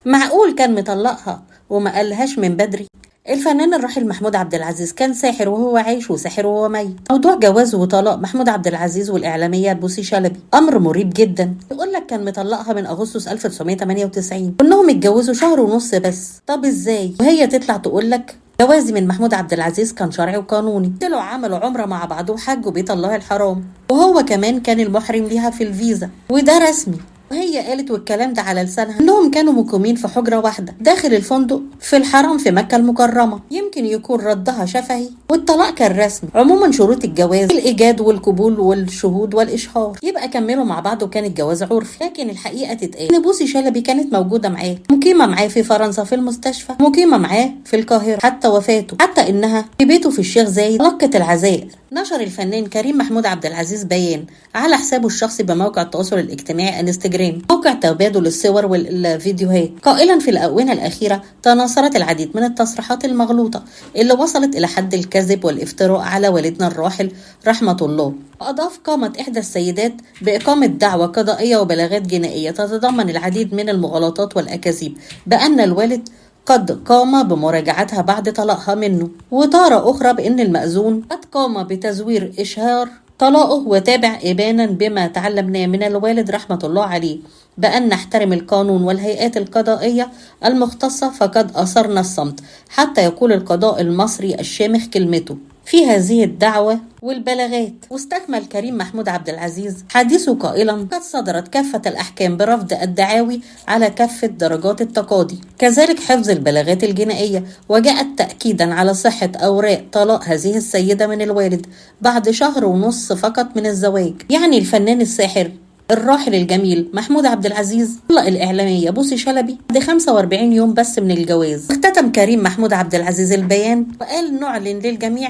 معقول كان مطلقها وما قالهاش من بدري؟ الفنان الراحل محمود عبد العزيز كان ساحر وهو عايش وساحر وهو ميت. موضوع جواز وطلاق محمود عبد العزيز والإعلامية بوسي شلبي أمر مريب جدا. يقول لك كان مطلقها من أغسطس 1998 وإنهم اتجوزوا شهر ونص بس. طب إزاي؟ وهي تطلع تقول لك جوازي من محمود عبد العزيز كان شرعي وقانوني. طلعوا عملوا عمرة مع بعض وحجوا بيت الله الحرام، وهو كمان كان المحرم ليها في الفيزا وده رسمي. وهي قالت والكلام ده على لسانها انهم كانوا مقيمين في حجرة واحدة داخل الفندق في الحرم في مكة المكرمة. يمكن يكون ردها شفهي والطلاق كان رسمي. عموما شروط الجواز الايجاد والقبول والشهود والاشهار، يبقى كملوا مع بعض وكان الجواز عرفي. لكن الحقيقة تتقال ان بوسي شلبي كانت موجودة معاه، مقيمة معاه في فرنسا في المستشفى، مقيمة معاه في القاهرة حتى وفاته، حتى انها في بيته في الشيخ زايد لقت العزاء. نشر الفنان كريم محمود عبد العزيز بيان على حسابه الشخصي بموقع التواصل الاجتماعي انستجرام، موقع تبادل الصور والفيديوهات، قائلا في الآونة الأخيرة تناثرت العديد من التصريحات المغلوطة اللي وصلت إلى حد الكذب والافتراء على والدنا الراحل رحمة الله. وأضاف قامت إحدى السيدات بإقامة دعوى قضائية وبلاغات جنائية تتضمن العديد من المغالطات والأكاذيب بأن الوالد قد قام بمراجعتها بعد طلاقها منه، وتارة أخرى بأن المأذون قد قام بتزوير إشهار طلاقه وتابع إبانا بما تعلمناه من الوالد رحمة الله عليه بأن نحترم القانون والهيئات القضائية المختصة، فقد أصرنا الصمت حتى يقول القضاء المصري الشامخ كلمته في هذه الدعوة والبلاغات. واستكمل كريم محمود عبد العزيز حديثه قائلا قد صدرت كافة الأحكام برفض الدعاوي على كافة درجات التقاضي، كذلك حفظ البلاغات الجنائية، وجاءت تأكيدا على صحة أوراق طلاق هذه السيدة من الوالد بعد شهر ونص فقط من الزواج. يعني الفنان الساحر الراحل الجميل محمود عبد العزيز طلق الإعلامية بوسي شلبي بعد 45 يوم بس من الجواز. اختتم كريم محمود عبد العزيز البيان وقال نعلن للجميع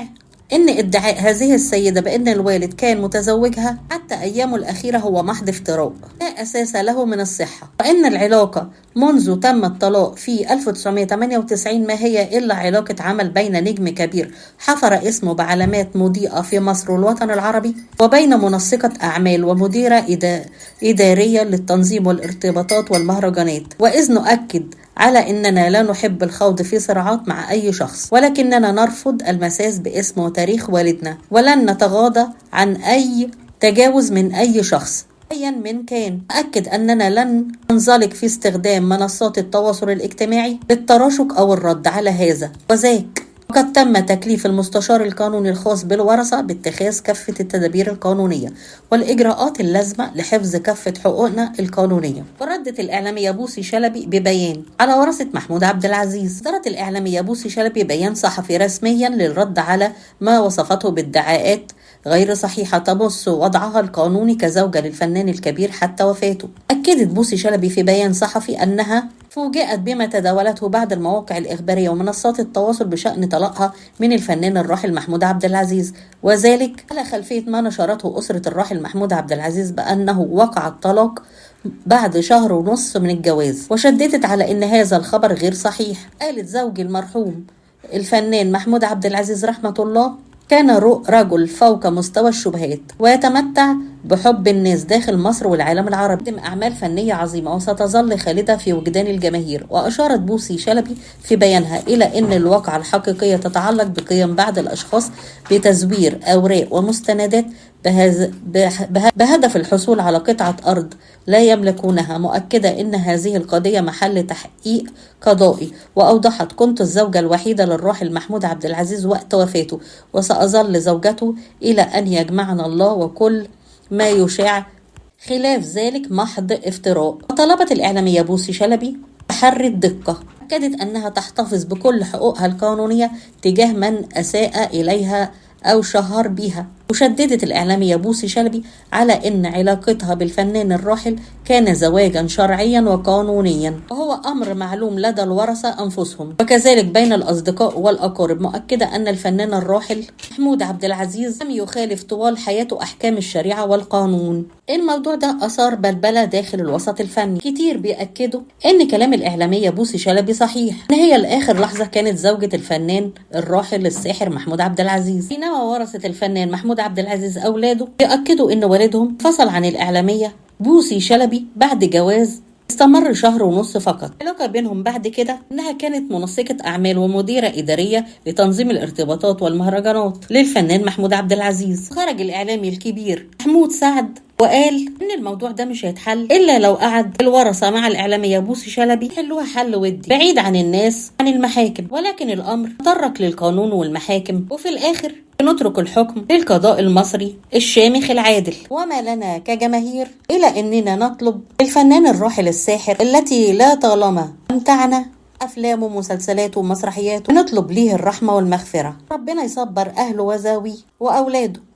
إن ادعاء هذه السيدة بأن الوالد كان متزوجها حتى أيامه الأخيرة هو محض افتراء لا أساس له من الصحة، وإن العلاقة منذ تم الطلاق في 1998 ما هي إلا علاقة عمل بين نجم كبير حفر اسمه بعلامات مضيئة في مصر والوطن العربي وبين منسقة أعمال ومديرة إدارية للتنظيم والارتباطات والمهرجانات. وإذ نؤكد على أننا لا نحب الخوض في صراعات مع أي شخص، ولكننا نرفض المساس باسم وتاريخ والدنا، ولن نتغاضى عن أي تجاوز من أي شخص أيا من كان. أكد أننا لن ننزلق في استخدام منصات التواصل الاجتماعي للتراشق أو الرد على هذا وذاك. وقد تم تكليف المستشار القانوني الخاص بالورثة باتخاذ كافة التدابير القانونية والإجراءات اللازمة لحفظ كافة حقوقنا القانونية. وردت الإعلامية بوسي شلبي ببيان على ورثة محمود عبد العزيز. صدرت الإعلامية بوسي شلبي بيان صحفي رسميا للرد على ما وصفته بادعاءات غير صحيحة تمس وضعها القانوني كزوجة للفنان الكبير حتى وفاته. أكدت بوسي شلبي في بيان صحفي أنها فوجئت بما تداولته بعض المواقع الإخبارية ومنصات التواصل بشأن طلاقها من الفنان الراحل محمود عبد العزيز، وذلك على خلفية ما نشرته أسرة الراحل محمود عبد العزيز بأنه وقع الطلاق بعد شهر ونصف من الجواز، وشددت على أن هذا الخبر غير صحيح. قالت زوجي المرحوم الفنان محمود عبد العزيز رحمة الله كان رجل فوق مستوى الشبهات ويتمتع بحب الناس داخل مصر والعالم العربي، قدم أعمال فنية عظيمة وستظل خالدة في وجدان الجماهير. وأشارت بوسي شلبي في بيانها إلى أن الواقعة الحقيقية تتعلق بقيام بعض الأشخاص بتزوير أوراق ومستندات بهدف الحصول على قطعة أرض لا يملكونها، مؤكدة أن هذه القضية محل تحقيق قضائي. وأوضحت كنت الزوجة الوحيدة للراحل محمود عبد العزيز وقت وفاته وسأظل زوجته إلى أن يجمعنا الله، وكل ما يشاع خلاف ذلك محض افتراء. وطلبت الإعلامية بوسي شلبي تحري الدقة، أكدت أنها تحتفظ بكل حقوقها القانونية تجاه من أساء إليها أو شهر بها. وشددت الإعلامية بوسي شلبي على أن علاقتها بالفنان الراحل كان زواجا شرعيا وقانونيا، وهو أمر معلوم لدى الورثة أنفسهم وكذلك بين الأصدقاء والأقارب، مؤكدة أن الفنان الراحل محمود عبد العزيز لم يخالف طوال حياته أحكام الشريعة والقانون. الموضوع ده أثار بلبلة داخل الوسط الفني، كتير بيأكدوا أن كلام الإعلامية بوسي شلبي صحيح، أن هي لآخر لحظة كانت زوجة الفنان الراحل الساحر محمود عبد العزيز، بينما ورثة الفنان محمود عبد العزيز أولاده بيأكدوا أن والدهم فصل عن الإعلامية بوسي شلبي بعد جواز استمر شهر ونص فقط. العلاقة بينهم بعد كده إنها كانت منسقة أعمال ومديرة إدارية لتنظيم الارتباطات والمهرجانات للفنان محمود عبد العزيز. خرج الإعلامي الكبير محمود سعد وقال إن الموضوع ده مش هيتحل إلا لو قعد الورثة مع الإعلامية بوسي شلبي يحلوها حل ودي بعيد عن الناس عن المحاكم. ولكن الأمر تطرق للقانون والمحاكم، وفي الآخر نترك الحكم للقضاء المصري الشامخ العادل. وما لنا كجماهير إلى أننا نطلب الفنان الراحل الساحر التي لا طالما أمتعنا أفلامه ومسلسلاته ومسرحياته، نطلب ليه الرحمة والمغفرة. ربنا يصبر أهله وزاويه وأولاده.